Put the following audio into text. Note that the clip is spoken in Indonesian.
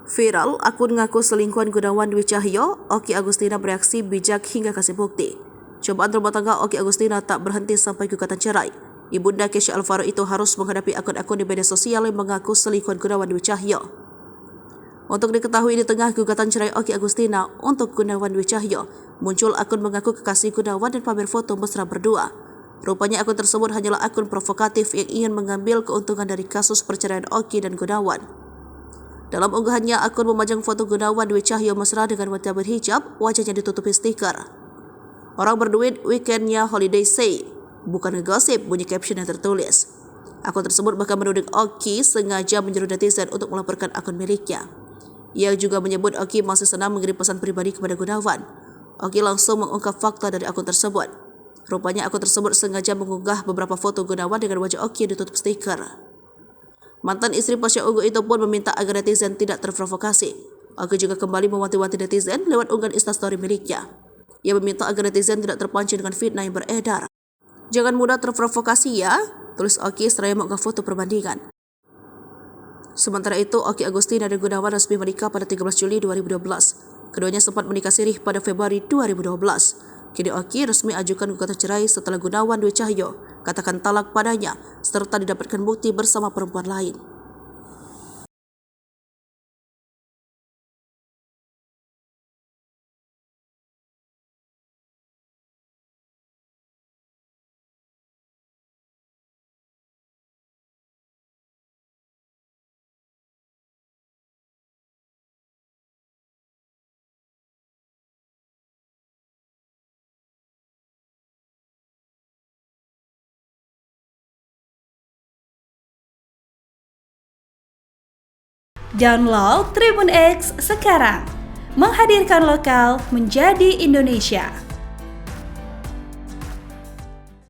Viral, akun ngaku selingkuhan Gunawan Dwi Cahyo, Okky Agustina bereaksi bijak hingga kasih bukti. Cobaan rumah tangga Okky Agustina tak berhenti sampai gugatan cerai. Ibunda Kesha Alvaro itu harus menghadapi akun-akun di media sosial yang mengaku selingkuhan Gunawan Dwi Cahyo. Untuk diketahui di tengah gugatan cerai Okky Agustina untuk Gunawan Dwi Cahyo, muncul akun mengaku kekasih Gunawan dan pamer foto mesra berdua. Rupanya akun tersebut hanyalah akun provokatif yang ingin mengambil keuntungan dari kasus perceraian Okky dan Gunawan. Dalam unggahannya, akun memajang foto Gunawan Dwi Cahyo mesra dengan wanita berhijab, wajahnya ditutupi stiker. Orang berduit, weekendnya holiday say, bukan ngegosip, bunyi caption yang tertulis. Akun tersebut bahkan menuding Okky sengaja menyuruh netizen untuk melaporkan akun miliknya. Ia juga menyebut Okky masih senang mengirim pesan pribadi kepada Gunawan. Okky langsung mengungkap fakta dari akun tersebut. Rupanya akun tersebut sengaja mengunggah beberapa foto Gunawan dengan wajah Okky yang ditutup stiker. Mantan istri Pasha Ungu itu pun meminta agar netizen tidak terprovokasi. Okky juga kembali mewanti-wanti netizen lewat unggahan Instastory miliknya. Ia meminta agar netizen tidak terpancing dengan fitnah yang beredar. "Jangan mudah terprovokasi ya," tulis Okky seraya mengunggah foto perbandingan. Sementara itu, Okky Agustina dan Gunawan resmi menikah pada 13 Juli 2012. Keduanya sempat menikah sirih pada Februari 2012. Kini Okky resmi ajukan gugatan cerai setelah Gunawan Dwi Cahyo katakan talak padanya serta didapatkan bukti bersama perempuan lain. Download Tribun X sekarang, menghadirkan lokal menjadi Indonesia.